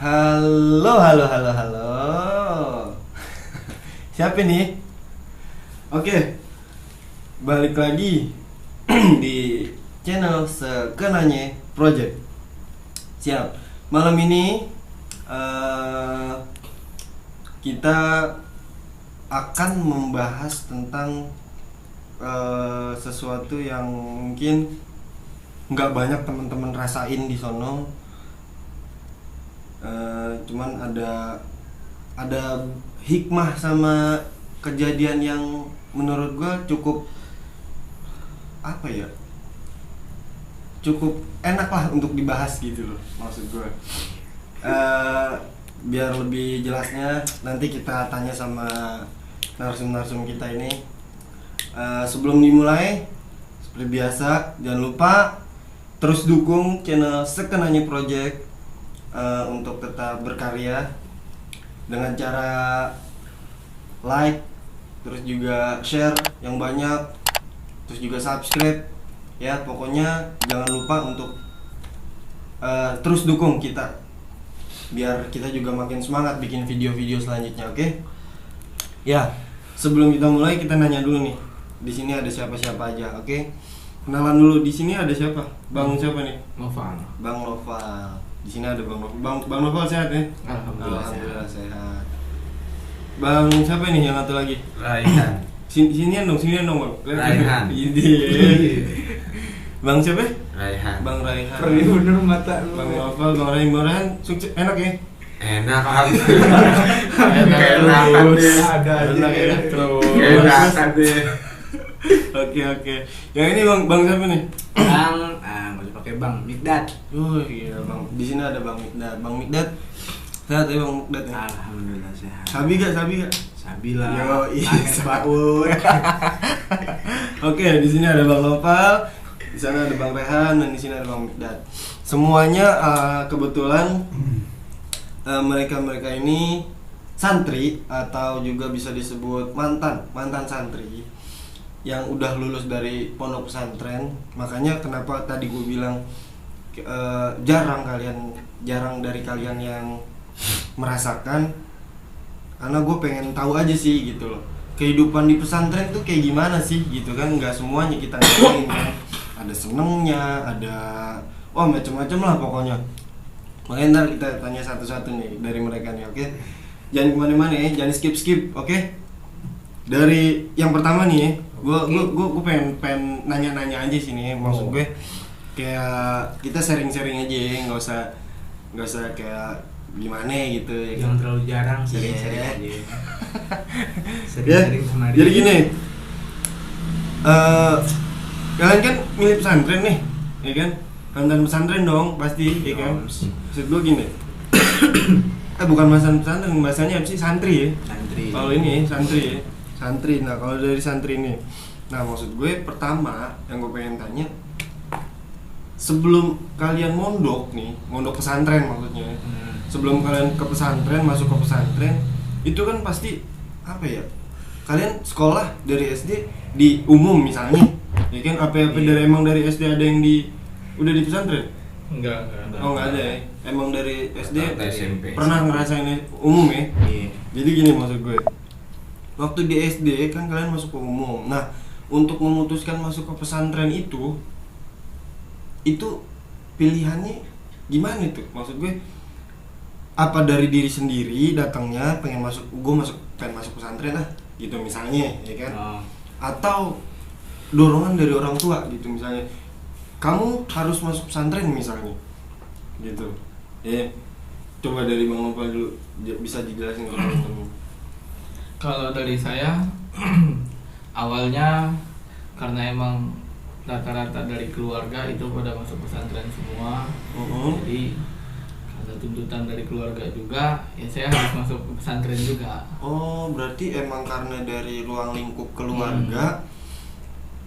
Halo, halo, halo, halo. Siapa nih? Oke, balik lagi di channel Sekenanya Project. Siap. Malam ini kita akan membahas tentang sesuatu yang mungkin nggak banyak teman-teman rasain di sono. Cuman ada hikmah sama kejadian yang menurut gue cukup cukup enak lah untuk dibahas gitu loh, maksud gue. Biar lebih jelasnya nanti kita tanya sama narsum-narsum kita ini. Sebelum dimulai, seperti biasa jangan lupa terus dukung channel Sekenanya Project untuk tetap berkarya dengan cara like, terus juga share yang banyak, terus juga subscribe ya. Pokoknya jangan lupa untuk terus dukung kita biar kita juga makin semangat bikin video-video selanjutnya, oke? Ya, sebelum kita mulai kita nanya dulu nih, di sini ada siapa-siapa aja, oke? Kenalan dulu, di sini ada siapa? Bang siapa nih? Noval. Bang Noval. Di sini ada Bang Noval. Bang Noval sehat ya? Alhamdulillah sehat. Bang siapa nih yang satu lagi? Raihan. Sinian dong Bang. Raihan. Bang siapa? Raihan. Bang Raihan. Perih bener mata lu. Bang Noval, Bang Raihan sukses, enak ya? Enak. Ada aja. Enak ya, terus. Enak deh. Oke. Yang ini Bang siapa nih? Bang, nggak usah pakai Bang, Mikdad. Oh iya Bang. Di sini ada Bang Mikdad. Bang Mikdad. Sehat ya Bang Mikdad ya? Alhamdulillah sehat. Sabi gak? Sabila. Yo, iya. Baun. Oke, di sini ada Bang Noval, di sana ada Bang Rehan, dan di sini ada Bang Mikdad. Semuanya kebetulan mereka ini santri atau juga bisa disebut mantan santri yang udah lulus dari pondok pesantren. Makanya kenapa tadi gue bilang jarang dari kalian yang merasakan, karena gue pengen tahu aja sih gitu loh, kehidupan di pesantren tuh kayak gimana sih gitu kan. Nggak semuanya kita ngalamin kan, ada senengnya, ada macam-macam lah pokoknya. Makanya ntar kita tanya satu-satu nih dari mereka nih, oke? Jangan kemana-mana ya, jangan skip, oke? Dari yang pertama nih ya, gue pengen nanya-nanya aja sini, maksud gue kayak kita sharing-sharing aja ya, nggak usah kayak gimana gitu ya. Jangan terlalu jarang Iya. sering aja. Ya, Sering sama dia. jadi gini, kalian kan milik pesantren nih, ya kan? Mantan pesantren dong pasti, ya kan? Maksud gue gini, bukan mantan pesantren, bahasanya apa sih? Santri ya? Santri. Kalau ini santri. Nah kalau dari santri ini, nah maksud gue pertama yang gue pengen tanya, sebelum kalian mondok pesantren maksudnya, sebelum kalian ke pesantren, masuk ke pesantren, itu kan pasti apa ya? Kalian sekolah dari SD di umum misalnya, ya kan? Apa dari emang dari SD ada yang udah di pesantren? Enggak. Oh nggak ada ya? Emang dari SD Atau SMP. pernah ngerasain umum ya? Iya. Jadi gini maksud gue, waktu di SD kan kalian masuk ke umum. Nah untuk memutuskan masuk ke pesantren itu pilihannya gimana itu? Maksud gue, apa dari diri sendiri datangnya pengen pengen masuk pesantren lah gitu misalnya, ya kan? Atau dorongan dari orang tua gitu, misalnya kamu harus masuk pesantren misalnya gitu ya. Coba dari Bang Nopal dulu, bisa dijelasin ke teman-teman. Kalau dari saya awalnya karena emang rata-rata dari keluarga itu pada masuk pesantren semua. Jadi ada tuntutan dari keluarga juga, ya saya harus masuk ke pesantren juga. Oh, berarti emang karena dari ruang lingkup keluarga,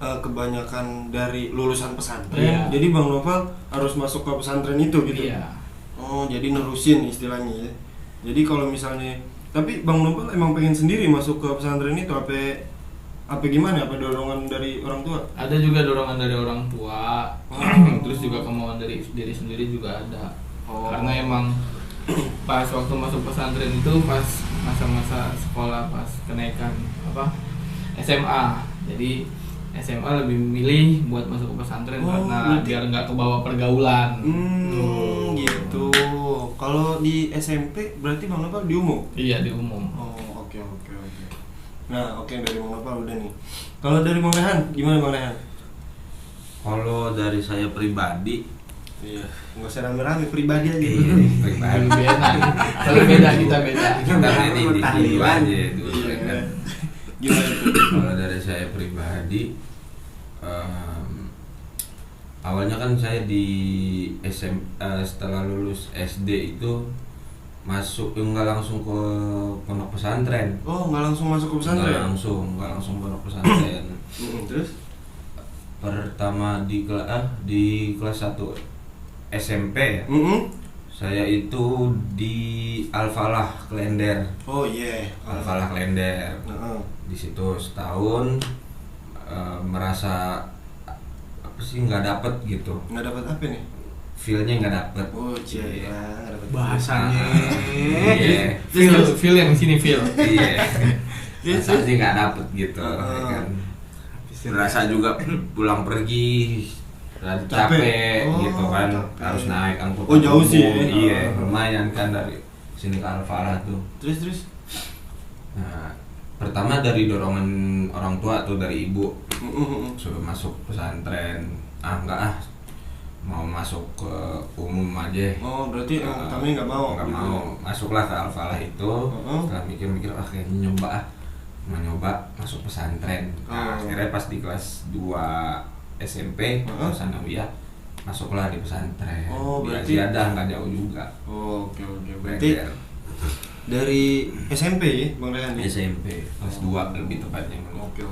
kebanyakan dari lulusan pesantren. Iya. Jadi Bang Noval harus masuk ke pesantren itu gitu. Iya. Oh, jadi nerusin istilahnya ya. Jadi kalau misalnya, tapi Bang Noval emang pengen sendiri masuk ke pesantren itu apa gimana? Apa dorongan dari orang tua? Ada juga dorongan dari orang tua. Terus juga kemauan dari diri sendiri juga ada. Oh. Karena emang pas waktu masuk pesantren itu pas masa-masa sekolah, pas kenaikan SMA. Jadi SMA lebih memilih buat masuk ke pesantren karena berarti... biar nggak kebawa pergaulan. Gitu. Kalau di SMP berarti Bang Nopal di umum? Iya, di umum. Oh, oke. Nah, dari Bang Nopal udah nih. Kalau dari Bang Rehan, gimana Bang Rehan? Kalau dari saya pribadi, Iya, nggak usah rame-rame, pribadi aja. pribadi Lebih enak. Kalau beda kita beda. kita ini individu aja itu. Iya. Kan. Gimana tuh? Kalau dari saya pribadi, awalnya kan saya di setelah lulus SD itu nggak langsung ke pondok pesantren. Oh, nggak langsung masuk ke pesantren? Nggak langsung pondok pesantren. Terus? Pertama di kelas 1 SMP ya. Saya itu di Al-Falah Klender. Oh iya. Al-Falah Klender. Di situ setahun, merasa apa sih nggak dapet gitu. Nggak dapat apa nih? Feel-nya nggak dapet. Oh iya, nggak dapat Bahasanya. Iya. Feel yang sini feel. Iya. Rasanya nggak dapet gitu. Kan. Berasa juga pulang pergi capek gitu kan, harus naik angkutan. Oh, jauh sih. Iya, lumayan kan dari sini ke Al-Falah tuh. Terus? Nah, pertama dari dorongan orang tua tuh, dari ibu, suruh masuk pesantren. Mau masuk ke umum aja. Oh, berarti kami nggak mau. Nggak mau. Masuklah ke Al-Falah itu. Setelah mikir-mikir, kayaknya mau nyoba masuk pesantren. Nah, akhirnya pas di kelas 2 SMP Sanawiyah, masuklah di pesantren. Oh, berarti ada nggak jauh juga. Oh, oke. Berarti dari SMP ya, Bang Rehan? SMP kelas 2 lebih tepatnya. Oke.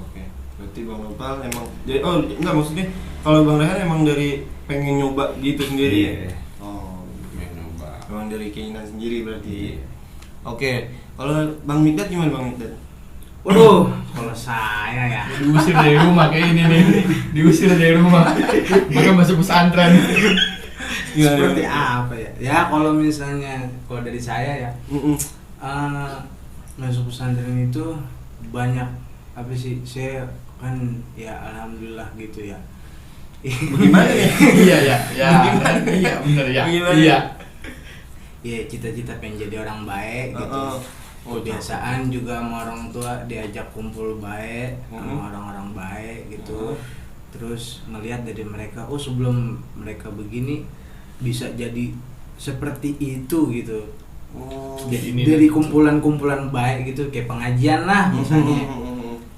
Berarti Bang Nopal emang jadi enggak, maksudnya kalau Bang Rehan emang dari pengen nyoba gitu sendiri. Iya. Oh, Pengen nyoba. emang dari keinginan sendiri berarti. Iya. Oke. Kalau Bang Mikdad gimana Bang Mikdad? Waduh, kalau saya ya. Diusir dari rumah kayak ini nih. Diusir dari rumah. Maka masuk pesantren. Seperti apa ya? Ya kalau misalnya dari saya ya, masuk pesantren itu banyak apa sih? Saya kan ya alhamdulillah gitu ya. Bagaimana ya? Iya benar ya. Iya. Ya cita-cita pengen jadi orang baik gitu. Kebiasaan juga sama orang tua diajak kumpul baik sama orang-orang baik gitu. Terus ngelihat dari mereka, sebelum mereka begini bisa jadi seperti itu gitu. Dari kumpulan-kumpulan baik gitu, kayak pengajian lah misalnya.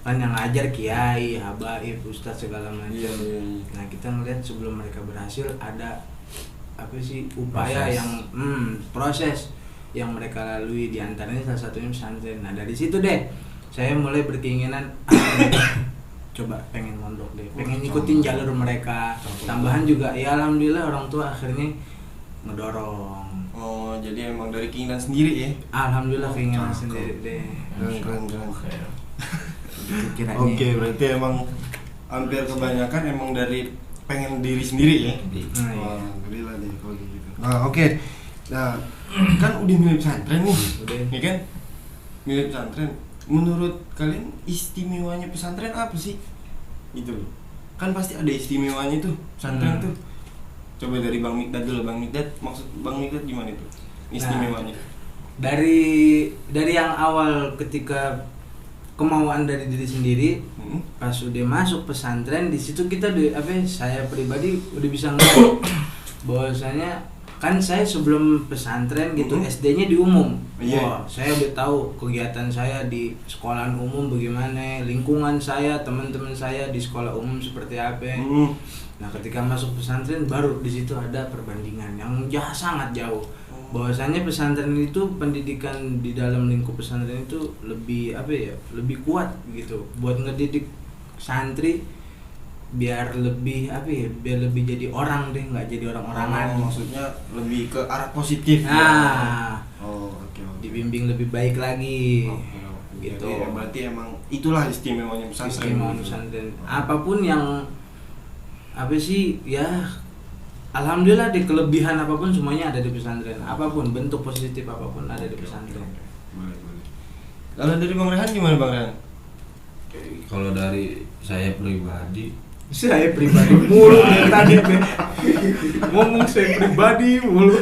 Kan yang ngajar kiai, habaib, ustadz segala macam. Iya. Nah, kita ngelihat sebelum mereka berhasil ada apa sih upaya proses yang mereka lalui, di antaranya salah satunya pesantren. Nah, dari situ deh saya mulai berkeinginan coba pengen mondok deh, pengen ngikutin jalur mereka. Tambahan juga ya alhamdulillah orang tua akhirnya ngedorong. Oh, jadi emang dari keinginan sendiri ya? Alhamdulillah keinginan sendiri deh. Keren. Pikirannya. Oke, berarti emang hampir kebanyakan emang dari pengen diri sendiri ya? Iya. Alhamdulillah deh kalau gitu. Nah, oke. Nah, kan udah milih pesantren nih, ya kan? Milih pesantren. Menurut kalian istimewanya pesantren apa sih? Gitu. Kan pasti ada istimewanya tuh pesantren tuh. Coba dari Bang Mikdad dulu, Bang Mikdad. Maksud Bang Mikdad gimana tuh istimewanya? Dari yang awal ketika kemauan dari diri sendiri, pas udah masuk pesantren di situ kita saya pribadi udah bisa ngeliat bahwasanya kan saya sebelum pesantren gitu SD-nya di umum. Wah, saya udah tahu kegiatan saya di sekolahan umum bagaimana, lingkungan saya, teman-teman saya di sekolah umum seperti apa. Nah, ketika masuk pesantren baru di situ ada perbandingan yang sangat jauh. Bahwasanya pesantren itu pendidikan di dalam lingkup pesantren itu lebih lebih kuat gitu buat ngedidik santri biar lebih biar lebih jadi orang deh, nggak jadi orang-orangan. Maksudnya lebih ke arah positif. Nah, oke. dibimbing lebih baik lagi. Gitu. Jadi, berarti emang itulah istimewanya pesantren. Apapun yang alhamdulillah di kelebihan apapun semuanya ada di pesantren. Apapun bentuk positif apapun ada di pesantren. Boleh. Kalau dari Bang Rehan gimana Bang Rehan? Kalau dari saya pribadi, Saya pribadi mulu dari tadi ngomong saya pribadi mulu.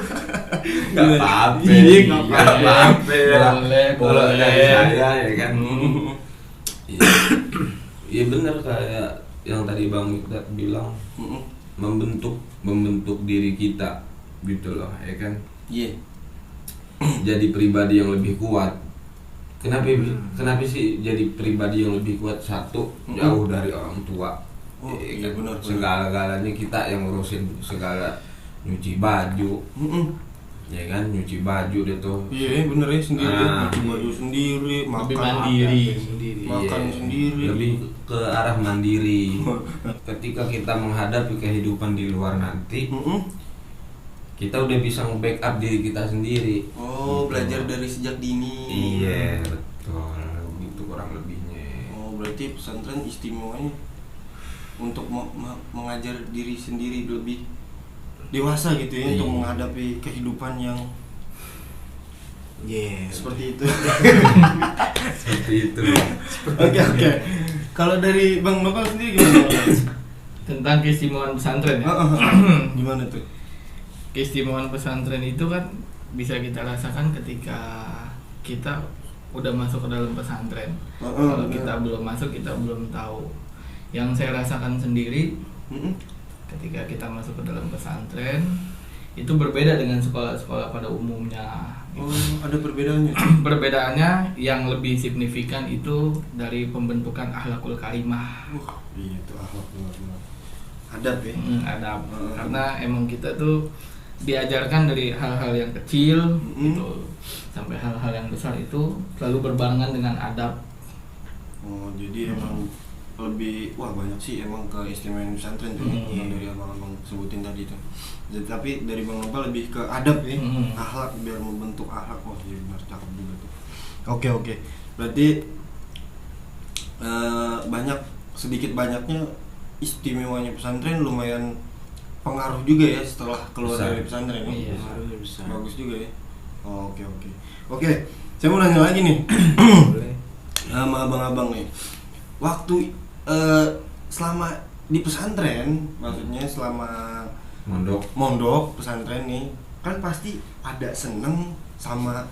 nggak apa-apa. Iya, nggak Nggak apa-apa. Boleh, Kalau boleh. dari saya ya kan. Iya benar kayak yang tadi Bang Mikdad bilang, membentuk diri kita gitu loh ya kan. Iya. Jadi pribadi yang lebih kuat. Kenapa sih jadi pribadi yang lebih kuat? Satu, jauh dari orang tua. Oh, Ya iya, kan? benar. Segala-galanya kita yang ngurusin segala, nyuci baju, ya kan, nyuci baju deh tuh. Iya bener ya, sendiri, Nah. cuci baju sendiri, Lebih makan mandiri. makan Iya, sendiri. lebih ke arah mandiri. Ketika kita menghadapi kehidupan di luar nanti, kita udah bisa nge-backup diri kita sendiri. Oh, Gitu. belajar dari sejak dini. Iya betul, gitu kurang lebihnya. Oh, berarti pesantren istimewanya untuk mengajar diri sendiri lebih dewasa gitu ya, Iya. untuk menghadapi kehidupan yang seperti itu. Seperti itu. Oke. Kalau dari Bang Nopal sendiri gimana? Tentang keistimewaan pesantren ya. Gimana tuh? Keistimewaan pesantren itu kan bisa kita rasakan ketika kita udah masuk ke dalam pesantren. Kalau kita belum masuk, kita belum tahu. Yang saya rasakan sendiri ketika kita masuk ke dalam pesantren itu berbeda dengan sekolah-sekolah pada umumnya. Oh, ada perbedaannya. Perbedaannya yang lebih signifikan itu dari pembentukan akhlakul karimah. Iya tuh akhlak benar. Adab ya. Adab. Karena emang kita tuh diajarkan dari hal-hal yang kecil gitu sampai hal-hal yang besar itu selalu berbarengan dengan adab. Oh, jadi emang lebih banyak sih emang keistimewaan pesantren tuh yang dari abang-abang sebutin tadi tuh. Jadi, tapi dari Bang Nopal lebih ke adab ya, akhlak, biar membentuk akhlak. Oh iya benar, cakep juga tuh. Oke. Berarti sedikit banyaknya istimewanya pesantren lumayan pengaruh juga ya setelah keluar Besar. dari pesantren ya. Iya. Bagus juga ya. Oh, oke. Saya mau nanya lagi nih. Boleh. Sama abang-abang nih. Waktu selama di pesantren, maksudnya selama mondok pesantren nih, kan pasti ada seneng sama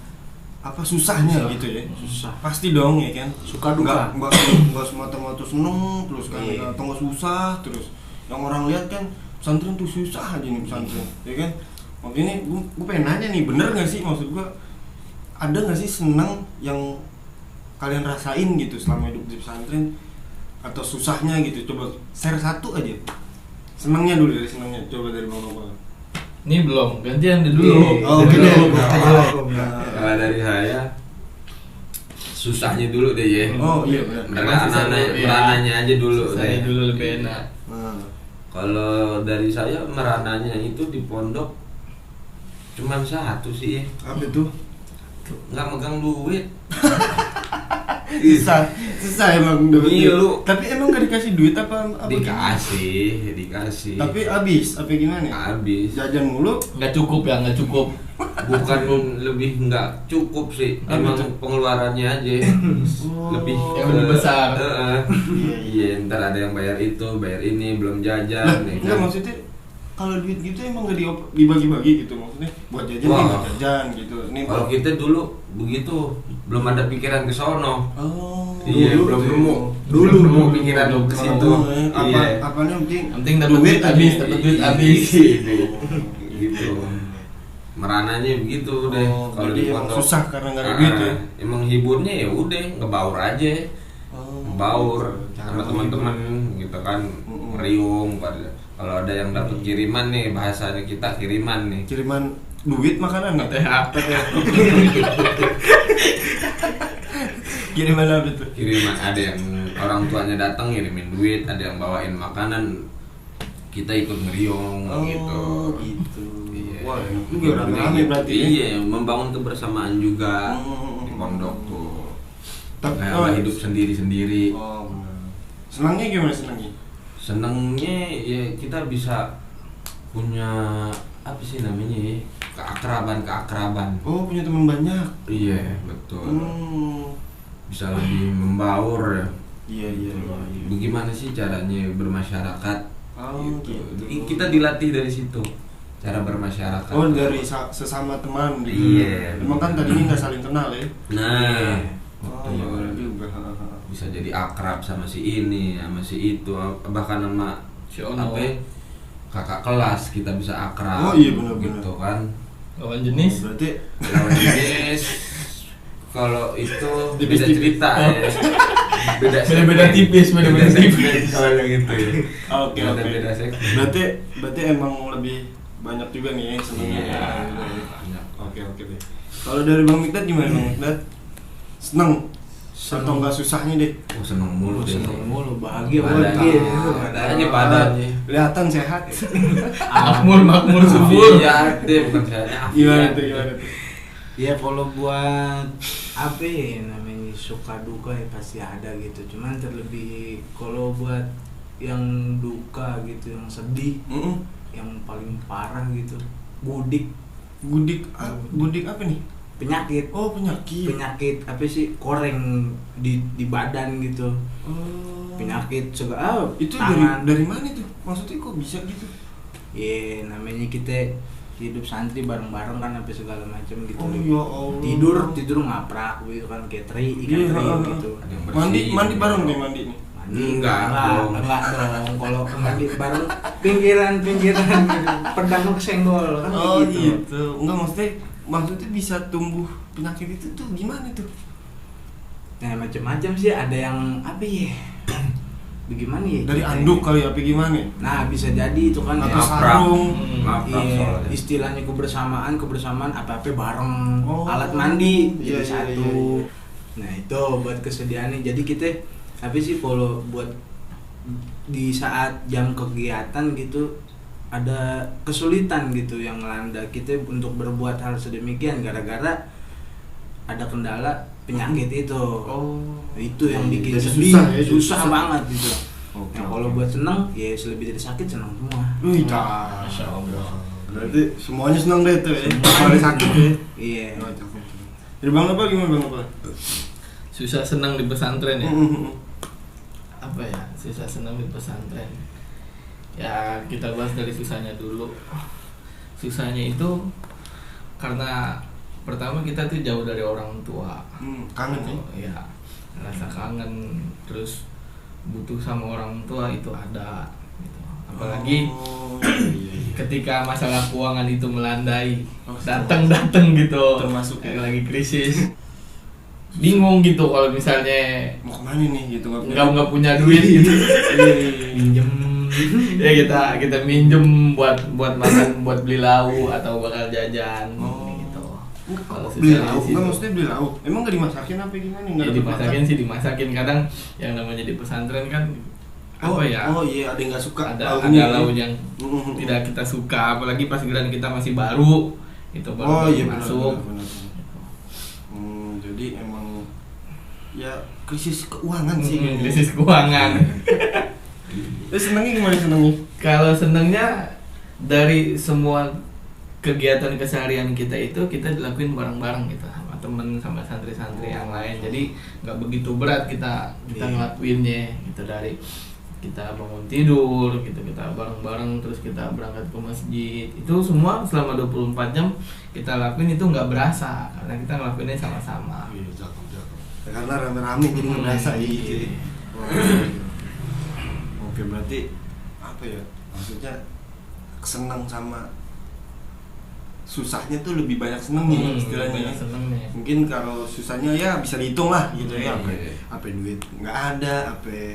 susahnya gitu ya. Susah. Pasti dong ya kan. Suka duka. Enggak semata-mata seneng terus kan, atau nggak susah terus. Yang orang lihat kan pesantren tuh susah aja nih pesantren, ya kan. Makanya gue pengen nanya nih, bener nggak sih maksud gue, ada nggak sih seneng yang kalian rasain gitu selama hidup di pesantren, atau susahnya gitu? Coba share satu aja. Senengnya dulu, dari senengnya coba dari Bang Nopal. Ini belum, gantian dulu. Oh, oke. Kalau dari saya, susahnya dulu deh ya. Oh iya benar. Merananya aja dulu. Saya deh. dulu lebih enak. Kalau dari saya merananya itu di pondok cuman satu sih ya. Apa itu? Nggak megang duit. Susah emang dulu. Ngilu. Tapi emang gak dikasih duit apa Dikasih. Tapi habis, apa gimana? Habis. Jajan mulu. Nggak cukup. Bukan lebih nggak cukup sih. Apa Emang itu? pengeluarannya aja. Lebih yang lebih besar. Iya, ntar ada yang bayar itu, bayar ini, belum jajan. Lah, ya enggak kan? maksudnya kalau duit gitu emang gak dibagi-bagi gitu, maksudnya buat jajan nih, Wah. buat jajan gitu. Ini Kalau kita dulu begitu, belum ada pikiran ke sono. oh, Iya, dulu belum gitu. nemu. Dulu nemu pikiran Belum ke ke situ. Apa Iya. apanya penting? Penting dapat duit aja. habis, dapat duit habis. Gitu. Merananya begitu deh. Oh, Kalau jadi di emang pondok. susah karena nggak ada duit ya. Emang hiburnya ya udah ngebaur aja. Oh, Baur cara sama teman-teman gitu kan, meriung pada. Kalau ada yang dapat kiriman nih, bahasanya kita kiriman nih. kiriman duit makanan nggak? PTH. Kiriman apa tuh? Kiriman, ada yang orang tuanya datang ngirimin duit, ada yang bawain makanan, kita ikut meriung gitu. Gitu. Iya. Wah, itu juga rame berarti ya. Iya, membangun kebersamaan juga di pondok tuh. Nggak hidup sendiri-sendiri. Oh, benar. Senangnya gimana senangnya? Senengnya ya kita bisa punya apa sih namanya ya? Keakraban. Oh, punya teman banyak. Iya, betul. Hmm. Bisa lebih membaur ya. Iya. Bagaimana sih caranya bermasyarakat? Oh, gitu. Kita dilatih dari situ. Cara bermasyarakat. Oh, dari sesama teman gitu. Iya. Emang kan tadinya nggak saling kenal ya. Nah, Oh, iya benar juga. bisa jadi akrab sama si ini, sama si itu, bahkan sama Si Ono. apa ya, kakak kelas kita bisa akrab. Oh, iya, benar-benar. Gitu kan. Lawan jenis. Berarti Lawan jenis kalau itu beda Tipis-tipis. cerita ya. Beda-beda tipis, beda-beda tipis. Kalau yang itu ya. Oke. Beda segmen. Berarti emang lebih banyak juga nih senengnya. Iya, Ya. banyak. Oke deh. Kalau dari Bang Mikdad gimana Bang Mikdad? Seneng atau enggak susahnya deh? Oh, seneng mulu deh. Seneng mulu, bahagia Badannya badannya. Kelihatan sehat. Makmur subur. Iya, deh bukan sehatnya. Gimana tuh? Ya kalau buat apa ya namanya suka duka ya pasti ada gitu. Cuman terlebih kalau buat yang duka gitu, yang sedih, yang paling parah gitu, budik Budik apa nih? penyakit. Oh, penyakit. Apa sih, koreng di badan gitu, Oh. penyakit segala Itu tangan. dari mana tuh? Maksudnya kok bisa gitu? Ya namanya kita hidup santri bareng-bareng kan apa segala macam gitu. Oh ya Allah. Tidur ngaprak gitu kan, kayak teri, ikan Iya, teri heeh. gitu. Ada yang bersih. Mandi bareng nih mandi nih. Mandi Enggak dong. enggak dong. Kalau mandi bareng pinggiran pedang kesenggol kan Oh gitu. gitu. Enggak, maksudnya bisa tumbuh penyakit itu tuh gimana tuh? Nah macam-macam sih, ada yang apa ya? Bagaimana ya? Dari kita anduk ini? kali apa gimana? Nah bisa jadi itu kan Atau ya. sarung. Ngaprak Iya, soalnya. istilahnya kebersamaan apa-apa bareng, Oh. alat mandi Iya, jadi iya, satu. iya. Nah itu buat kesediaannya. Jadi kita apa sih kalau buat di saat jam kegiatan gitu ada kesulitan gitu yang melanda kita untuk berbuat hal sedemikian gara-gara ada kendala penyakit itu. Oh. Itu yang bikin Jadi sedih, susah ya, susah susah. banget gitu. Oke, Nah kalau buat seneng ya selebih dari sakit seneng semua. Wih, Masya Allah. berarti semuanya senang deh tuh ya. Kecuali sakit ya. Iya. Jadi Bang apa gimana Bang apa? Susah senang di pesantren ya. Mm-mm. Apa ya? Susah senang di pesantren. Ya kita bahas dari susahnya dulu. Susahnya itu karena pertama kita tuh jauh dari orang tua. Kangen ya. Ya, rasa kangen, terus butuh sama orang tua itu ada gitu. Apalagi Oh, iya. ketika masalah keuangan itu melandai, Oh, datang gitu, termasuk ya. lagi krisis, bingung gitu kalau misalnya Mau kemana nih gitu nggak punya duit gitu, Minjem. ya kita minjem buat makan, buat beli lauk atau bakal jajan Oh. gitu. Kalau Kalau beli susah di lauk, situ. nggak maksudnya beli lauk. Emang nggak dimasakin apa gimana? Nggak Ya ada dimasakin sih dimasakin, kadang yang namanya di pesantren kan apa ya? Oh iya, ada yang nggak suka. ada lauknya ya. lauk yang Mm-mm. tidak kita suka, apalagi pas giliran kita masih baru itu baru Oh iya, masuk. benar. Jadi emang ya krisis keuangan sih. Krisis keuangan. Senengnya gimana senengnya? Kalau senengnya dari semua kegiatan keseharian kita itu kita dilakuin bareng-bareng gitu sama temen, sama santri-santri yang lain, jadi nggak begitu berat kita Iya. ngelakuinnya gitu. Dari kita bangun tidur gitu, kita bareng-bareng, terus kita berangkat ke masjid, itu semua selama 24 jam kita lakuin, itu nggak berasa karena kita ngelakuinnya sama-sama. Iya, cakep. Karena rame-rame jadi nggak berasa gitu. Iya. Oke, berarti apa ya? Maksudnya senang sama susahnya tuh lebih banyak senengnya istilahnya. banyak senengnya. Mungkin kalau susahnya ya bisa dihitung lah gitu ya. Iya. Apa duit nggak ada, apa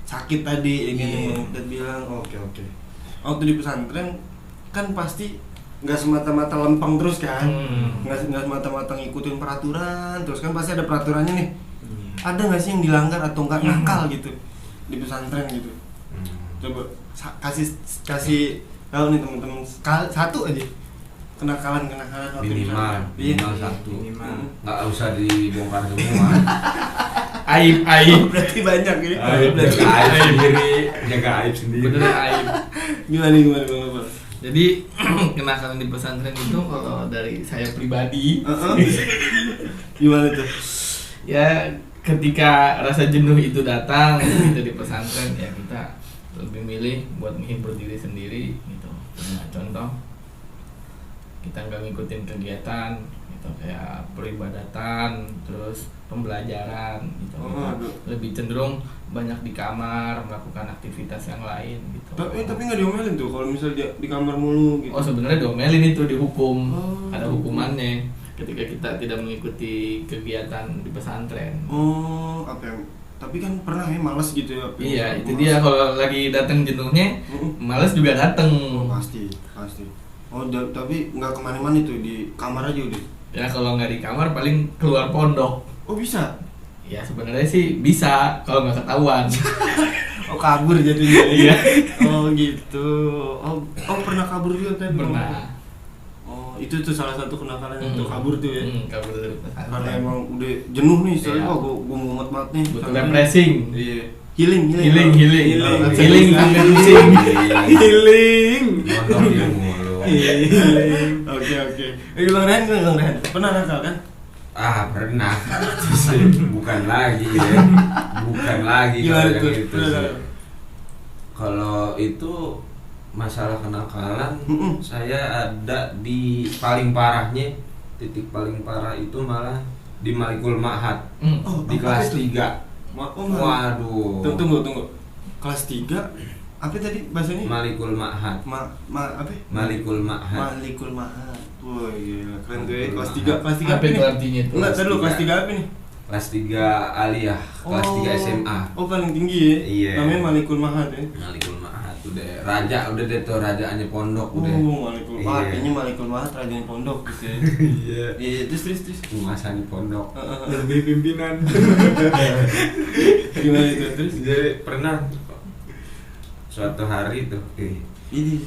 sakit tadi yang Iya. kita bilang. Oke. Waktu di pesantren kan pasti nggak semata-mata lempeng terus kan, nggak semata-mata ngikutin peraturan terus kan, pasti ada peraturannya nih. Ada nggak sih yang dilanggar atau nggak nakal gitu di pesantren gitu? Coba kasih tahu nih teman-teman satu aja kenakalan waktu di Minimal pesantren. Iya. satu. Minimal. Nggak usah dibongkar semua. Aib Berarti banyak ya. Jaga aib sendiri, jaga aib sendiri. bener aib. Gimana Bang? Jadi kenakalan di pesantren itu kalau dari saya pribadi Gimana tuh? ya ketika rasa jenuh itu datang gitu di pesantren ya kita lebih milih buat menghibur diri sendiri gitu. Nah, contoh kita nggak ngikutin kegiatan gitu kayak peribadatan terus pembelajaran gitu. Kita lebih cenderung banyak di kamar melakukan aktivitas yang lain gitu. Tapi nggak diomelin tuh kalau misalnya di kamar mulu gitu. Oh sebenarnya diomelin itu dihukum, ada Oh. hukumannya ketika kita tidak mengikuti kegiatan di pesantren. Oh, apa yang? Tapi kan pernah ya malas gitu ya. Iya itu dia kalau lagi datang jenuhnya, malas juga datang. Oh, pasti. Oh, tapi nggak kemana-mana tuh di kamar aja udah. Ya kalau nggak di kamar paling keluar pondok. Oh bisa? Ya sebenarnya sih bisa kalau nggak ketahuan. Oh kabur jadinya. Iya. Oh gitu. Oh pernah kabur juga tadi? Pernah. Oh itu tuh salah satu kenakalan itu kabur tuh ya. Kabur dari pesantren. Karena emang udah jenuh nih, soalnya Iya. gua mumet banget nih. Butuh Sampai- refreshing. Iya. Healing. Healing Healing. kangen pusing. Healing. Mondok dia mulu. Oke. Bang Rehan, pernah nakal kan? Pernah. Bukan lagi ya. Bukan lagi Gimana kalau tuh? yang itu sih. Kalau itu masalah kenakalan, saya ada di paling parahnya, titik paling parah itu malah di Malikul Ma'had di kelas 3. Waduh. Tunggu. Kelas 3 apa tadi bahasanya? Malikul Ma'had. Apa? Malikul Ma'had. Malikul Ma'had. Wah, iya, keren tuh ya. Kelas 3 Apa itu artinya itu? Enggak, tadi lu kelas 3 apa nih? Kelas 3 aliyah, kelas 3 SMA. Oh, paling tinggi ya? Iya. Namanya Malikul Ma'had ya? Malikul Ma'had udah raja, udah deh tuh rajaannya pondok udah. Malikul Ma'had. Iya. Kayaknya Malikul Ma'had rajanya pondok gitu ya. Iya. Iya, terus. Penguasaan di pondok. Lebih pimpinan. Gimana itu? Terus? Jadi pernah suatu hari tuh, Ini.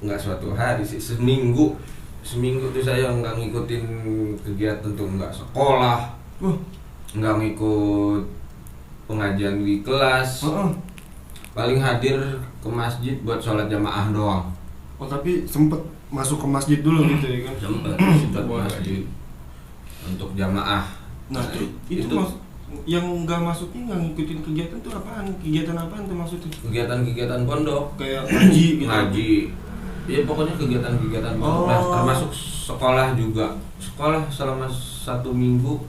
nggak suatu hari sih, seminggu tuh saya nggak ngikutin kegiatan tuh, nggak sekolah, nggak ngikut pengajian di kelas, paling hadir ke masjid buat sholat jamaah doang. Oh, tapi sempet masuk ke masjid dulu gitu ya kan? Sempet ke masjid untuk jamaah. Nah, itu yang nggak masuknya nggak ngikutin kegiatan tuh apaan? Kegiatan apaan tuh maksudnya? Kegiatan pondok, Kayak ngaji gitu. ngaji. Ya pokoknya kegiatan pondok lah, termasuk sekolah juga. Sekolah selama 1 minggu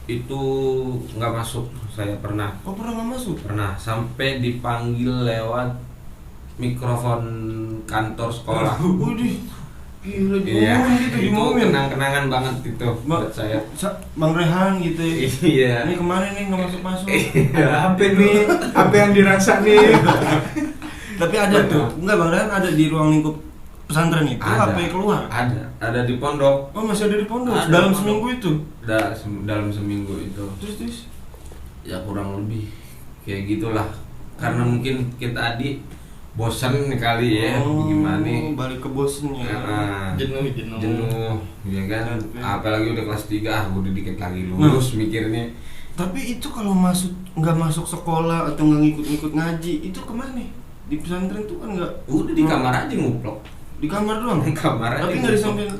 itu nggak masuk, saya pernah. Oh, pernah nggak masuk? Pernah sampai dipanggil lewat mikrofon kantor sekolah. Waduh, gila Iya, gitu, itu diumumin. kenang-kenangan banget itu buat saya. Bang Rehan gitu ya. Iya. Ini kemarin nih nggak masuk. Ada apa nih? Apa yang dirasa nih? Tapi ada tuh, enggak Bang Rehan ada di ruang lingkup pesantren itu Ada. apa yang keluar? Ada di pondok. Oh, masih ada di pondok Ada dalam di pondok. seminggu itu. Dalam seminggu itu. Terus. Ya kurang lebih kayak gitulah. Karena mungkin kita adik bosan kali ya, gimana? Balik ke bosennya. Jenuh. Ya kan. Iya. Apalagi udah kelas 3, udah dikit lagi lulus mikirnya. Tapi itu kalau nggak masuk sekolah atau nggak ngikut-ngikut ngaji, itu kemana? Di pesantren tuh kan nggak. Udah di kamar aja nguplok. Di kamar doang. Di kamar aja. Tapi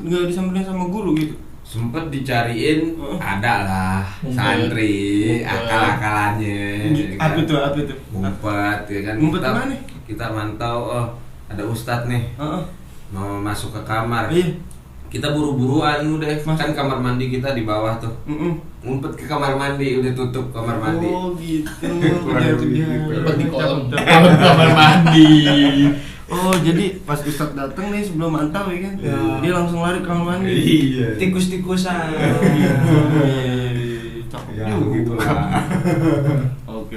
nggak disamperin sama guru gitu. Sempet dicariin, ada lah santri, akal-akalannya. Apa tuh? Ngumpet ya kan. Ngumpet kemana? Kita mantau, ada ustadz nih mau masuk ke kamar. Iya. Kita buru-buruan udah, Masuk. kan kamar mandi kita di bawah tuh. Ngumpet ke kamar mandi, udah tutup kamar mandi. Oh gitu. Kurang lebih gitu. Dapat di kolam kamar mandi. Oh, jadi pas Ustadz datang nih sebelum mantau ya kan, dia langsung lari ke kamar mandi. Iya. Tikus-tikusan. Cakep Ya, juga. gitu lah. Oke.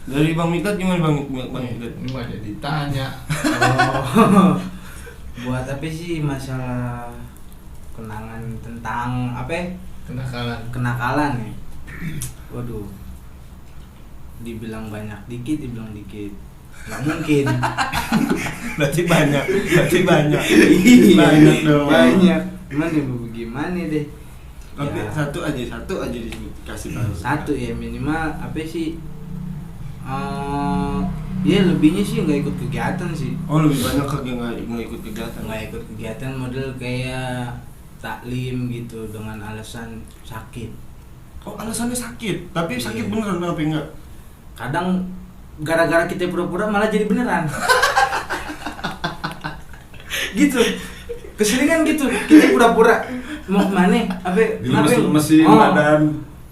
Dari Bang Miklat gimana Bang Miklat? Ini mah jadi tanya. Oh. Buat apa sih masalah kenangan tentang apa? Kenakalan ya. Waduh. Dibilang banyak dikit, dibilang dikit. Nggak mungkin. Berarti banyak. Iya, Banyak dong. Banyak. Gimana deh? Tapi Ya. satu aja dikasih tahu. Satu ya minimal apa sih? Iya, lebihnya sih nggak ikut kegiatan sih. Oh, lebih banyak nggak ikut kegiatan. Nggak ikut kegiatan model kayak taklim gitu dengan alasan sakit. Oh, alasannya sakit, tapi Iya. sakit beneran apa enggak? Kadang gara-gara kita pura-pura malah jadi beneran. Gitu. Keseringan gitu. Kita pura-pura mau kemana? Apa? Kenapa? Mesin badan.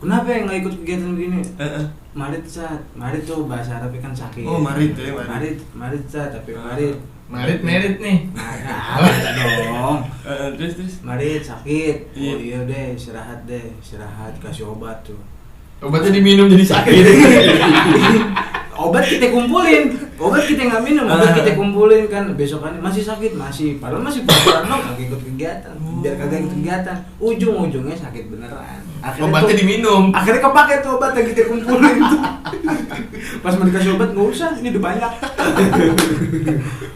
Kenapa yang nggak ikut kegiatan begini? Heeh. Marit Sat. Marit tuh bahasa Arabnya kan sakit. Oh, marit ya, marit. Marit Sat, tapi Marit. Merit nih. Nah, ada dong. Terus. Marit sakit. Iya. Oh iya deh, istirahat kasih obat tuh. Obatnya diminum jadi sakit. Obat kita kumpulin, obat kita nggak minum, obat kita kumpulin kan besokannya masih sakit padahal masih pura-pura dong kagak ikut kegiatan, biar kagak ikut kegiatan, ujung-ujungnya sakit beneran. Obatnya diminum. Akhirnya kepake tuh obat yang kita kumpulin tuh. Pas mau dikasih obat nggak usah, ini udah banyak.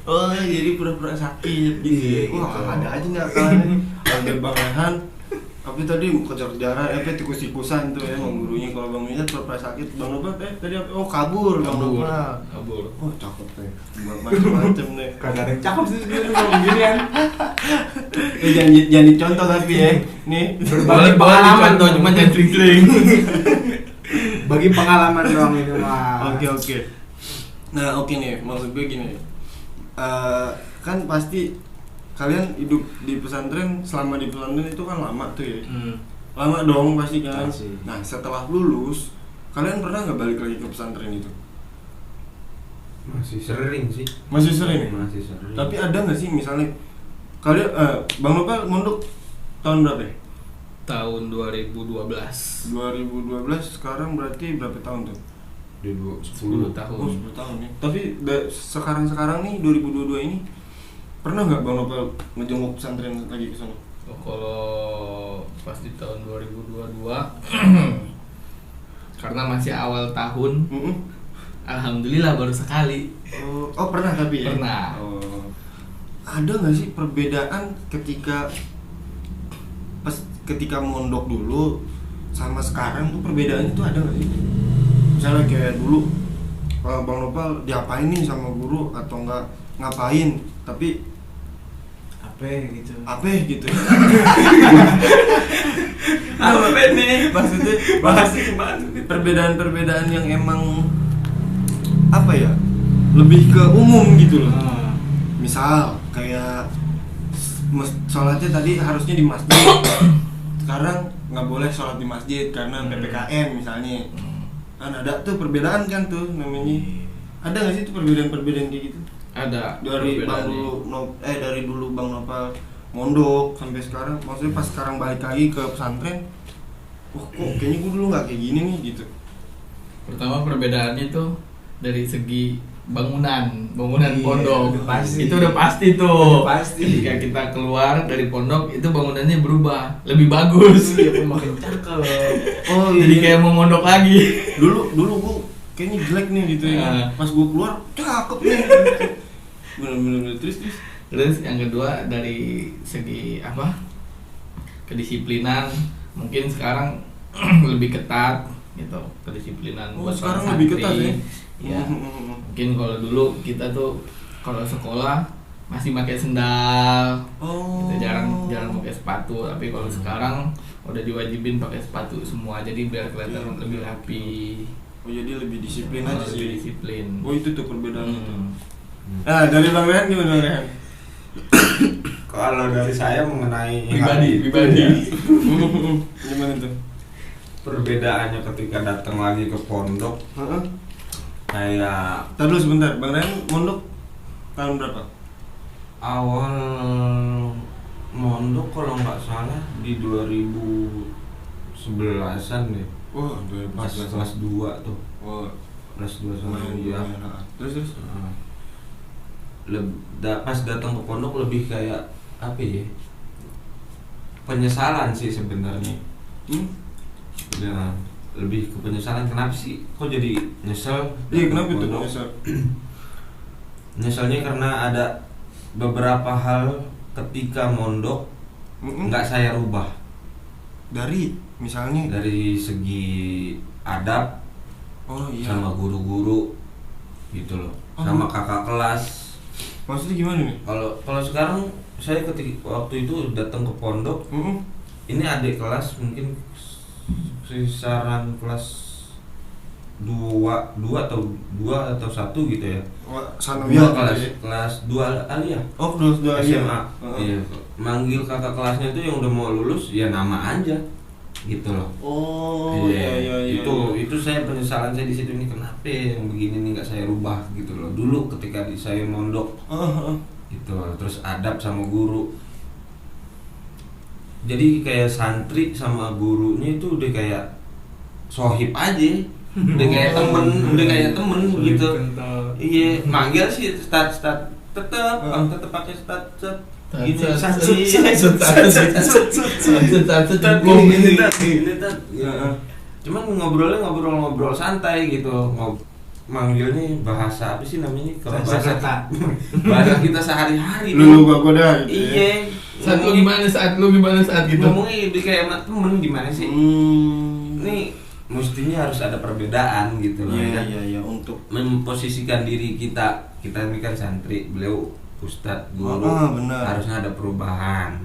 Oh, jadi pura-pura sakit gitu. Iya, Wah, gitu. ada aja nih akalnya nih. Ada Bang Rehan. Tapi tadi kejar-kejaran, tikus-tikusan tuh ya sama gurunya. Kalau Bang Minat pura-pura sakit, Bang Nopal tadi apa? Oh, kabur Bang Nopal. Kabur. Oh, cakep nih. Macam-macam nih. Kagak ada yang cakep sih sebenarnya kalau beginian. Jangan dicontoh tapi ya. Nih. Boleh pengalaman tuh, cuma jangan sling-sling. Bagi pengalaman doang ini mah. Oke. Nah, oke nih, maksud gue gini. Kan pasti kalian hidup di pesantren, selama di pesantren itu kan lama tuh ya. Lama dong pasti kan. Pasti. Nah, setelah lulus, kalian pernah nggak balik lagi ke pesantren itu? Masih sering sih. Masih sering? Masih sering. Tapi ada nggak sih misalnya kalian, Bang Nopal mondok tahun berapa ya? Tahun 2012. 2012, sekarang berarti berapa tahun tuh? Di 10 10 tahun. Oh, 10 tahun ya. Tapi sekarang nih 2022 ini pernah nggak Bang Nopal ngejenguk pesantren lagi ke sana? Oh, kalau pas di tahun 2022 karena masih awal tahun, alhamdulillah baru sekali. Oh, pernah tapi ya? Pernah. Oh. Ada nggak sih perbedaan ketika mondok dulu sama sekarang tuh perbedaannya tuh ada nggak sih? Misalnya kayak dulu Bang Nopal diapain nih sama guru atau nggak ngapain, tapi apa gitu? Apa nih? Maksudnya Bahasnya gimana? perbedaan-perbedaan yang emang apa ya, lebih ke umum gitu loh. Misal kayak sholatnya tadi harusnya di masjid, sekarang nggak boleh sholat di masjid karena PPKM misalnya. Kan ada tuh perbedaan kan tuh namanya. Ada nggak sih tuh perbedaan-perbedaan kayak gitu? Ada Dari perbedaannya. dari dulu Bang Nopal mondok sampai sekarang, maksudnya pas sekarang balik lagi ke pesantren, wah kok kayaknya gue dulu nggak kayak gini nih gitu. Pertama perbedaannya tuh dari segi bangunan Iya, pondok. udah pasti. Itu udah pasti tuh. Udah pasti. Ketika kita keluar dari pondok itu bangunannya berubah, lebih bagus. Iya, makin cakep. Oh Jadi kayak mau mondok lagi. dulu gue kayaknya jelek nih gitu ya. Pas gue keluar cakep nih. Bener-bener terus. Terus yang kedua dari segi apa? Kedisiplinan, mungkin sekarang lebih ketat gitu, kedisiplinan Oh, buat sekarang para lebih santri. ketat ya? Ya. Mungkin kalau dulu kita tuh kalau sekolah masih pakai sendal. Oh. Kita jarang pakai sepatu, tapi kalau sekarang udah diwajibin pakai sepatu semua, jadi biar kelihatan lebih rapi. Oh, jadi lebih disiplin aja Lebih sih. disiplin. Oh, itu tuh perbedaan itu. Hmm. Dari Bang Rehan gimana Bang Rehan? Kalau dari saya mengenai Pribadi. Gimana tuh? perbedaannya ketika datang lagi ke pondok Heeh. kayak Tar dulu sebentar, Bang Rehan mondok tahun berapa? awal mondok kalau nggak salah di 2011-an deh. Wah, Pas kelas 2 tuh. Wah, Kelas 2 sama ya. Terus. Pas datang ke pondok lebih kayak apa ya? Penyesalan sih sebenarnya. Ya, lebih ke penyesalan. Kenapa sih kok jadi nyesel? Iya, kenapa itu Pondok? nyesel? Nyeselnya karena ada beberapa hal ketika mondok nggak saya rubah. Dari misalnya Dari segi adab oh iya. sama guru-guru gitu loh. Sama kakak kelas. Maksudnya gimana nih? Kalau sekarang saya ketika waktu itu datang ke pondok, ini adik kelas mungkin kisaran kelas 2 atau 1 gitu ya. Sanawiyah kelas 2 aliyah. Oh, kelas 2 SMA. Iya. Manggil kakak kelasnya itu yang udah mau lulus ya nama aja. Gitu loh. Oh, iya. Itu saya penyesalan saya di situ, ini kenapa yang begini nih nggak saya rubah gitu loh. Dulu ketika saya mondok. Gitu. Terus adab sama guru. Jadi kayak santri sama gurunya itu udah kayak sohib aja. Udah kayak temen gitu. Iya, manggil sih start tetep pakai start gini cuman ngobrol santai gitu. Manggilnya bahasa apa sih namanya kalau bahasa kita sehari-hari lu gak goda gitu. Iya, saat lu gimana saat gitu ngomongnya lebih kayak sama temen gimana sih. Nih mestinya harus ada perbedaan gitu loh. Iya, untuk memposisikan diri kita ini kan santri, beliau ustadz guru, benar. harusnya ada perubahan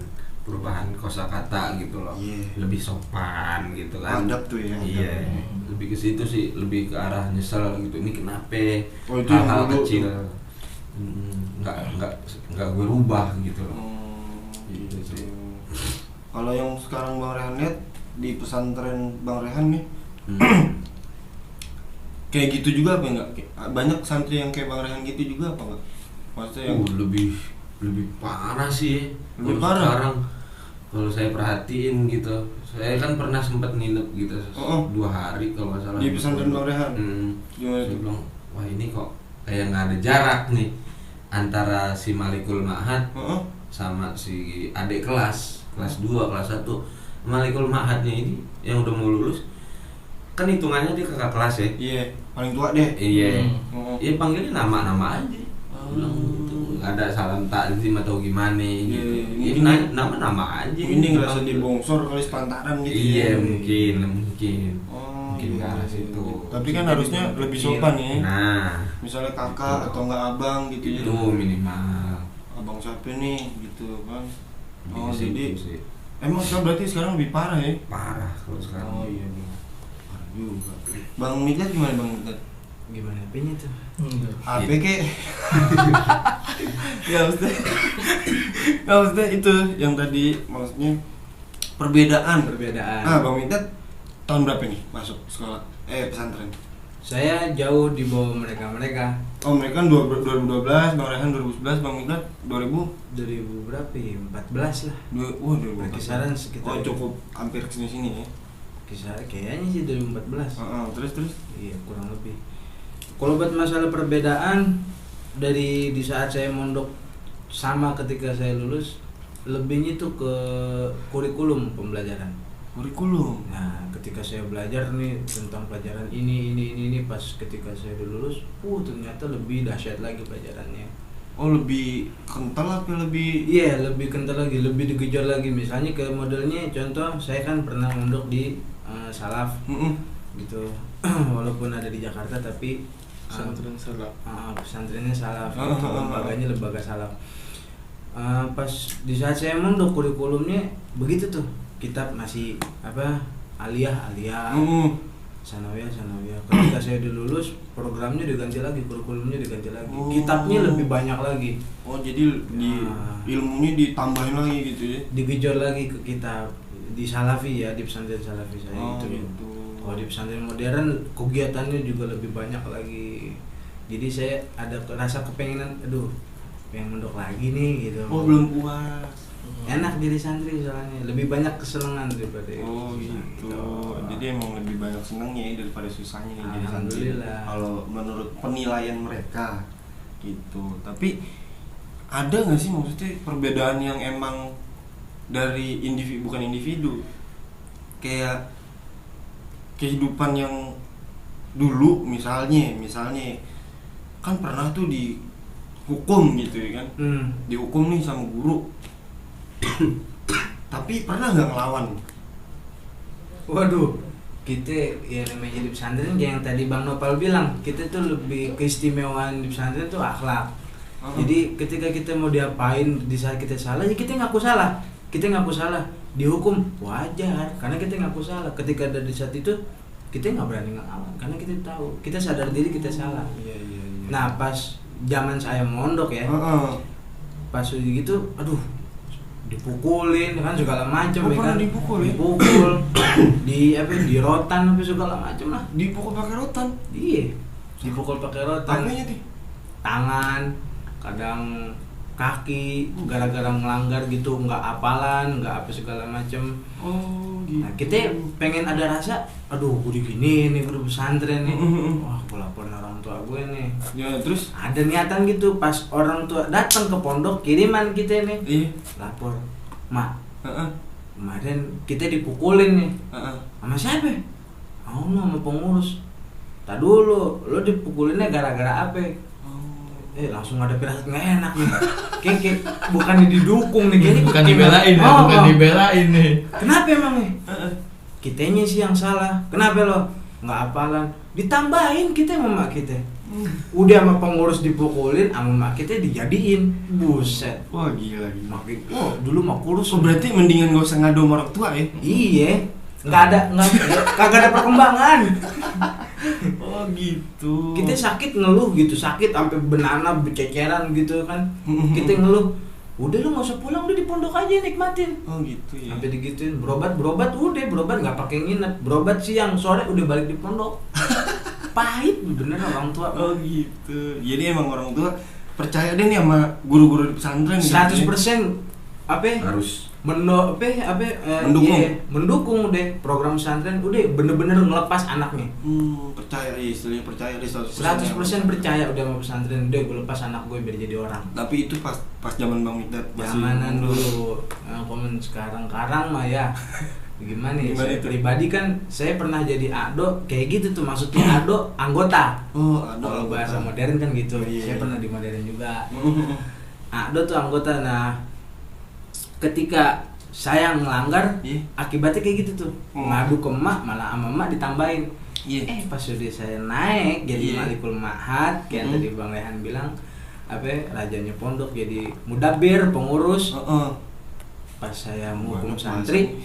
kosakata gitu loh. Lebih sopan gitu kan. Adab tuh ya. Iya, lebih ke situ sih, lebih ke arah nyesel gitu. Ini kenapa itu hal-hal kecil nggak gue rubah gitu loh. Gitu. Kalau yang sekarang Bang Rehan lihat di pesantren Bang Rehan nih, kayak gitu juga apa enggak? Banyak santri yang kayak Bang Rehan gitu juga apa enggak? Maksudnya yang lebih parah sih. Lebih Kalau parah? sekarang kalau saya perhatiin gitu, saya kan pernah sempat nginep gitu 2 hari kalau nggak salah di pesantren Bang Rehan. Gimana Saya tuh? bilang, wah ini kok kayak nggak ada jarak nih antara si Malikul Ma'had sama si adik kelas 2, kelas 1. Malikul Ma'hadnya ini yang udah mau lulus kan hitungannya dia kakak kelas ya. Iya, paling tua deh. Iya. Iya panggilnya nama aja. Bilang gitu. Nggak ada salam takzim atau gimana gitu. Ini nama aja. Ini ngerasa dibongsor kali sepantaran gitu. Iya, mungkin. Mungkin ke iya. arah situ. Tapi kan harusnya lebih sopan ya. Nah, Misalnya kakak atau enggak abang gitu ya. itu minimal. Abang siapa nih gitu kan. Lebih ke situ Jadi sih. emang berarti sekarang lebih parah ya? Parah kalau sekarang. Iya nih. Parah juga. Bang Miklat gimana Bang Miklat? Gimana HP-nya tuh? HP kek. Ya maksudnya itu yang tadi maksudnya perbedaan. Bang Miklat tahun berapa nih masuk sekolah pesantren? Saya jauh di bawah mereka. Oh mereka kan 2012, Bang Rehan 2011, Bang Miklat 2000 berapa ya? 14 lah. 2014. Kisaran sekitar. Oh cukup hampir kesini ya. Kisaran kayaknya sih 2014. Terus. Iya kurang lebih. Kalau buat masalah perbedaan dari di saat saya mondok sama ketika saya lulus, lebihnya tuh ke kurikulum pembelajaran. Kurikulum. Nah, ketika saya belajar nih tentang pelajaran ini pas ketika saya lulus, ternyata lebih dahsyat lagi pelajarannya. Oh, lebih kental apa lebih? Iya, lebih kental lagi, lebih dikejar lagi. Misalnya ke modelnya, contoh saya kan pernah mondok di Salaf, gitu. Walaupun ada di Jakarta, tapi pesantren Salaf. Pesantrennya Salaf, gitu. Lembaganya lembaga Salaf. Pas di saat saya mondok kurikulumnya begitu tuh. Kitab masih aliyah, sanawiyah. Ketika saya udah lulus, programnya diganti lagi, kurikulumnya diganti lagi, kitabnya lebih banyak lagi. Oh jadi ilmunya ditambahin lagi gitu ya? Dikejar lagi ke kitab di Salafi ya, di pesantren Salafi saya gitu. Kalau di pesantren modern kegiatannya juga lebih banyak lagi. Jadi saya ada rasa kepengenan, pengen mondok lagi nih gitu. Oh belum puas. Enak jadi santri soalnya, lebih banyak kesenangan daripada gitu. Jadi emang lebih banyak senangnya daripada susahnya jadi santri. Alhamdulillah. Kalau menurut penilaian mereka gitu. Tapi ada nggak sih maksudnya perbedaan yang emang dari individu, bukan individu, kayak kehidupan yang dulu misalnya kan pernah tuh dihukum gitu ya kan, dihukum nih sama guru. Tapi pernah nggak ngelawan? Waduh, kita ya namanya di pesantren kayak yang tadi Bang Nopal bilang, kita tuh lebih keistimewaan di pesantren tuh akhlak. Jadi ketika kita mau diapain di saat kita salah, ya kita ngaku salah. Kita ngaku salah, dihukum wajar karena kita ngaku salah. Ketika ada di saat itu kita nggak berani ngelawan karena kita tahu, kita sadar diri kita salah. Iya. Nah pas zaman saya mondok ya, pas gitu, aduh dipukulin kan segala macam, pernah kan dipukul ya? dipukul di rotan apa segala macam lah. Dipukul pakai rotan. Iya, dipukul pakai rotan. Apanya tuh? Tangan, kadang kaki, gara-gara melanggar gitu, nggak apalan, nggak apa segala macam. Oh gitu. Nah kita pengen ada rasa, aduh gue gini nih, gue pesantren nih, wah gue laporin orang tua gue nih. Ya terus? Ada niatan gitu, pas orang tua datang ke pondok, kiriman kita nih, Iya. lapor, mak, kemarin kita dipukulin nih, sama siapa? Oh no, sama pengurus. Tak dulu, lo dipukulinnya gara-gara apa? Langsung ada firasat nggak enak nih. Kayak bukan didukung nih, kayaknya Bukan dibelain ya, bukan dibelain nih. Kenapa emang nih? Kitanya sih yang salah. Kenapa lo? Nggak apalan. Ditambahin kita sama mak kita. Udah sama pengurus dipukulin, sama mak kita dijadiin. Buset. Wah gila. Makin, dulu mak kurus. Oh berarti mendingan gak usah ngadu sama orang tua ya? Iya. Kagak ada perkembangan. Oh gitu. Kita sakit ngeluh gitu, sakit sampai benana bececeran gitu kan. Kita ngeluh, udah lu nggak usah pulang, udah di pondok aja nikmatin. Oh gitu ya. Sampai digituin, berobat udah nggak pakai nginep, berobat siang sore udah balik di pondok. Pahit bener orang tua. Oh gitu. Jadi emang orang tua percaya deh nih sama guru-guru di pesantren. 100% harus mendukung. Mendukung deh program pesantren, udah bener-bener ngelepas anaknya. Percaya, istilahnya percaya deh 100% percaya udah sama pesantren, udah gue lepas anak gue biar jadi orang. Tapi itu pas zaman Bang Mikdad Zamanan dulu. Nah, komen sekarang mah ya. Gimana ya? Saya itu? pribadi kan saya pernah jadi ADO kayak gitu tuh, maksudnya ADO anggota. Oh, ADO Kalau anggota. bahasa modern kan gitu. Iya. Saya pernah di modern juga. ADO tuh anggota. Nah, ketika saya ngelanggar, akibatnya kayak gitu tuh. Ngadu ke emak, malah sama emak ditambahin. Pas udah saya naik jadi Malikul Ma'had, kayak tadi Bang Rehan bilang, rajanya pondok jadi mudabir, pengurus. Pas saya ngukum santri,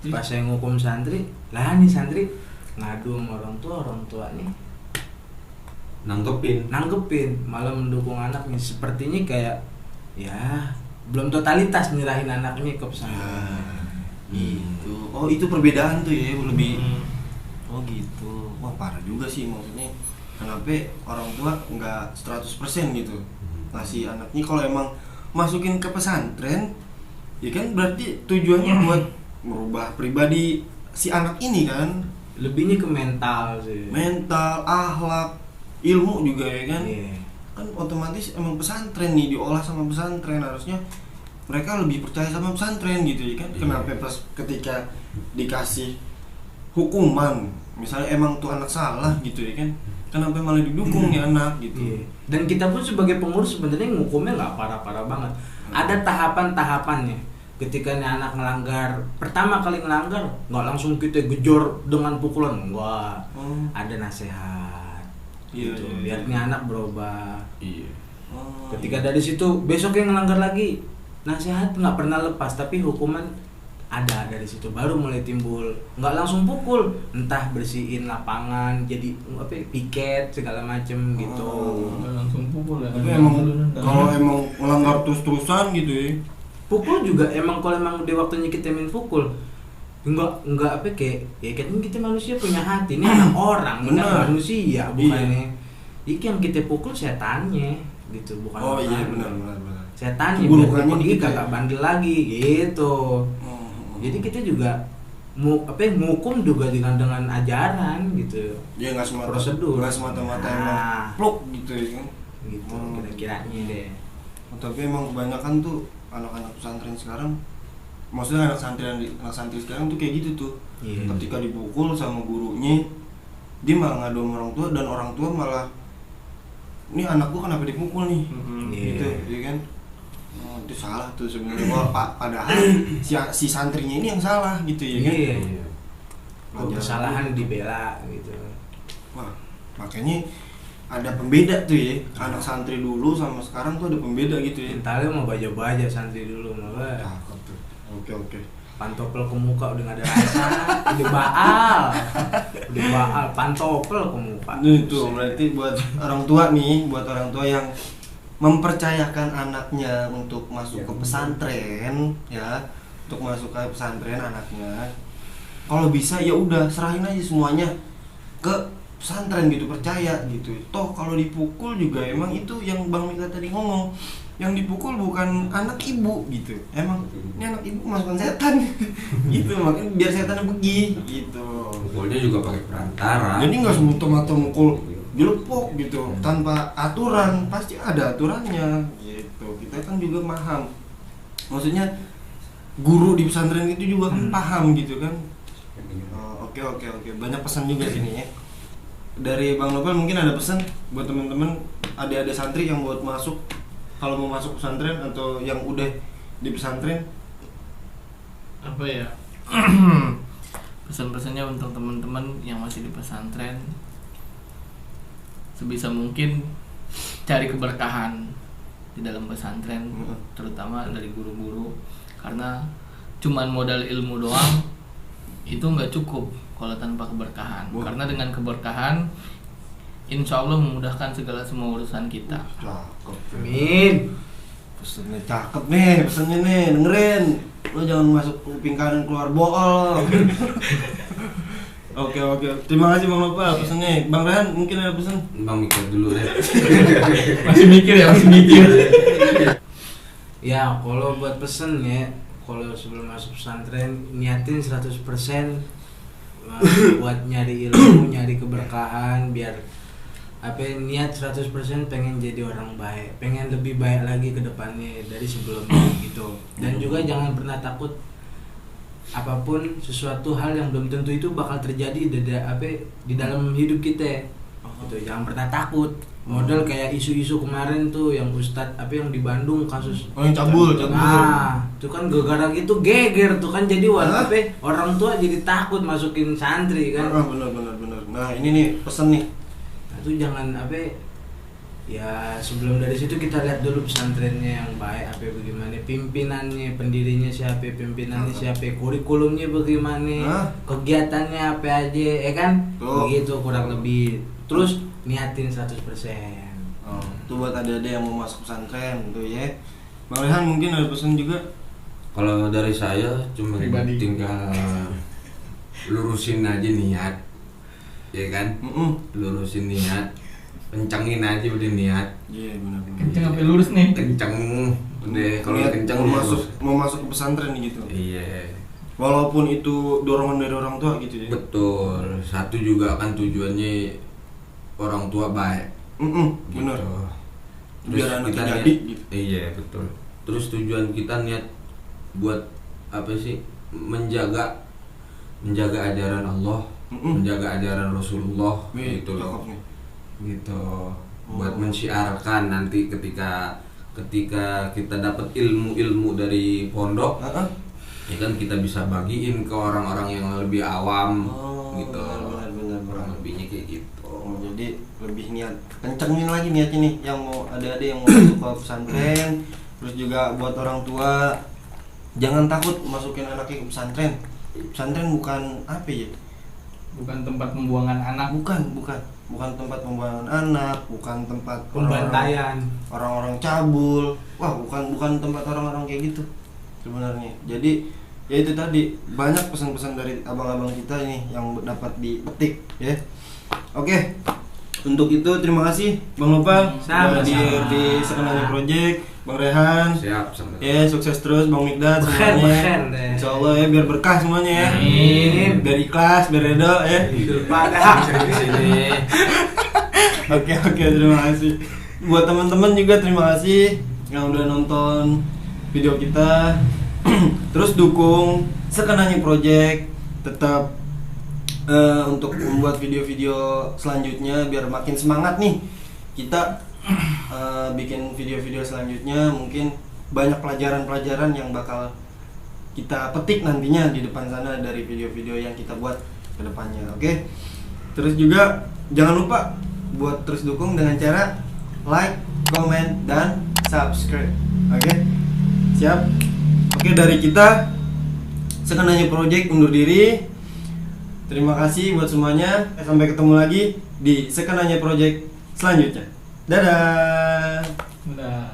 pas saya ngukum santri, lah nih santri ngadu sama orang tuanya nanggepin, malah mendukung anaknya. Sepertinya kayak ya belum totalitas nyerahin anaknya ke pesantren. Gitu. Oh itu perbedaan tuh ya, lebih. Oh gitu. Wah parah juga sih, maksudnya kenapa orang tua nggak 100% gitu ngasih anaknya. Kalau emang masukin ke pesantren, ya kan berarti tujuannya buat merubah pribadi si anak ini kan. Lebihnya ke mental sih. Mental, akhlak, ilmu juga ya kan. Kan otomatis emang pesantren nih, diolah sama pesantren, harusnya mereka lebih percaya sama pesantren gitu ya kan. Kenapa pas ketika dikasih hukuman, misalnya emang tuh anak salah gitu ya kan, kenapa malah didukung nih anak gitu. Dan kita pun sebagai pengurus sebenarnya ngukumnya nggak parah-parah banget. Ada tahapan-tahapannya. Ketika nih anak ngelanggar, pertama kali ngelanggar nggak langsung kita gejor dengan pukulan, enggak. Ada nasihat. Gitu. Biar nih anak berubah. Ketika dari situ besoknya ngelanggar lagi, nasihat nggak pernah lepas, tapi hukuman ada dari situ baru mulai timbul. Nggak langsung pukul, entah bersihin lapangan, jadi piket segala macem gitu. Nggak langsung pukul ya. Tapi emang kalau emang melanggar terus-terusan gitu ya. Pukul juga emang kalau emang di waktunya kita main pukul, enggak kayak ya kan kita manusia punya hati, ini anak orang, benar manusia bukannya. Iki yang kita pukul setannya gitu, bukan. Oh iya benar. Setannya biar dia kagak bandel lagi gitu. Jadi kita juga ngukum juga dengan ajaran gitu. Dia nggak semata prosedur, nggak semata-mata emang pluk gitu ya kan. Gitu kira-kiranya deh. Tapi emang kebanyakan tuh anak-anak pesantren sekarang, maksudnya anak santri sekarang tuh kayak gitu tuh. Ketika dipukul sama gurunya, dia malah ngadu sama orang tua, dan orang tua malah, ini anak gua kenapa dipukul nih, gitu, ya kan? Itu salah tuh sebenarnya. Padahal si santrinya ini yang salah gitu ya kan? kesalahan dibela gitu. Wah, makanya ada pembeda tuh ya, anak santri dulu sama sekarang tuh ada pembeda gitu ya. Mentalnya mau baja-baja santri dulu mah. Cakep tuh. Oke. Pantopel ke muka udah gak ada rasa, udah baal, pantopel ke muka. Itu berarti buat orang tua nih, buat orang tua yang mempercayakan anaknya untuk masuk ke pesantren ya, untuk masuk ke pesantren anaknya. Kalau bisa ya udah serahin aja semuanya ke pesantren gitu, percaya gitu. Toh kalau dipukul juga emang itu yang Bang Mika tadi ngomong, yang dipukul bukan anak ibu gitu. Emang ini anak ibu kemasukan setan gitu, makanya biar setannya pergi gitu. Pukulnya juga pakai perantara. Jadi nggak semata-mata mukul dilepok gitu tanpa aturan, pasti ada aturannya gitu. Kita kan juga paham, maksudnya guru di pesantren itu juga kan paham gitu kan. Oke, banyak pesan juga sini ya dari Bang Nopal. Mungkin ada pesan buat teman-teman adik-adik santri yang buat masuk, kalau mau masuk pesantren atau yang udah di pesantren. Apa ya? Pesan-pesannya untuk teman-teman yang masih di pesantren, sebisa mungkin cari keberkahan di dalam pesantren, terutama dari guru-guru, karena cuman modal ilmu doang itu nggak cukup kalau tanpa keberkahan. Karena dengan keberkahan, insya Allah memudahkan segala semua urusan kita. Cakep. Amin. Pesannya cakep nih, pesannya nih, dengerin. Lo jangan masuk kuping kanan keluar bool. Oke. Terima kasih Bang Nopal pesannya. Bang Rehan mungkin ada pesan? Bang mikir dulu deh. Masih mikir. Ya, kalau buat pesen ya, kalau sebelum masuk pesantren niatin 100% buat nyari ilmu, nyari keberkahan, biar niat 100% pengen jadi orang baik, pengen lebih baik lagi ke depannya dari sebelumnya gitu. Dan juga jangan pernah takut apapun sesuatu hal yang belum tentu itu bakal terjadi di dalam hidup kita gitu. Jangan pernah takut. Model kayak isu-isu kemarin tuh yang Ustadz yang di Bandung kasus yang cabul. Nah, itu kan gara-gara gitu geger tuh kan, jadi orang tua jadi takut masukin santri kan. Benar. Nah, ini nih pesan nih. Nah, itu jangan ya sebelum dari situ kita lihat dulu pesantrennya yang baik bagaimana, pimpinannya, pendirinya siapa, pimpinannya siapa, kurikulumnya bagaimana, kegiatannya apa aja ya kan. Begitu kurang lebih. Terus niatin 100%. Itu buat adik-adik yang mau masuk pesantren tuh ya. Bang Rehan mungkin ada pesan juga. Kalau dari saya cuma tinggal lurusin aja niat, ya kan? Lurusin niat, kencengin aja udah niat. Iya benar. Kenceng sampai lurus nih. Kenceng udah, kalau kenceng mau masuk ke pesantren gitu. Iya. Walaupun itu dorongan dari orang tua gitu ya. Betul. Satu juga kan tujuannya orang tua baik. Benar. Terus Biar anak kita jadi gitu. Iya betul. Terus tujuan kita niat buat menjaga ajaran Allah, menjaga ajaran Rasulullah gitu loh. Gitu. Buat mensyiarkan nanti ketika kita dapat ilmu dari pondok, ya kan kita bisa bagiin ke orang-orang yang lebih awam gitu. Benar. Kurang lebihnya kayak gitu. Jadi lebih niat, kencengin lagi niatnya nih yang mau adik-adik yang mau masuk ke pesantren. Terus juga buat orang tua, jangan takut masukin anaknya ke pesantren. Pesantren bukan Bukan tempat pembuangan anak. Bukan tempat pembuangan anak, bukan tempat pembantaian orang-orang cabul. Wah, bukan tempat orang-orang kayak gitu sebenarnya. Jadi ya itu tadi, banyak pesan-pesan dari abang-abang kita ini yang dapat dipetik ya. Oke. Untuk itu terima kasih Bang Nopal hadir di Sekenanya Project, Bang Rehan. Siap, sampai. Ya, sukses terus Bang Mikdad semuanya. Insyaallah ya, biar berkah semuanya ya. Amin. Biar ikhlas, biar ridho ya. di sini. Oke, terima kasih. Buat teman-teman juga terima kasih yang udah nonton video kita. Terus dukung Sekenanya Project, tetap untuk membuat video-video selanjutnya biar makin semangat nih kita bikin video-video selanjutnya. Mungkin banyak pelajaran-pelajaran yang bakal kita petik nantinya di depan sana dari video-video yang kita buat ke depannya. Oke. Terus juga jangan lupa buat terus dukung dengan cara like, comment, dan subscribe. Oke. Siap. Oke, dari kita Sekenanya Project undur diri. Terima kasih buat semuanya. Sampai ketemu lagi di Sekenanya Project selanjutnya. Dadah. Udah.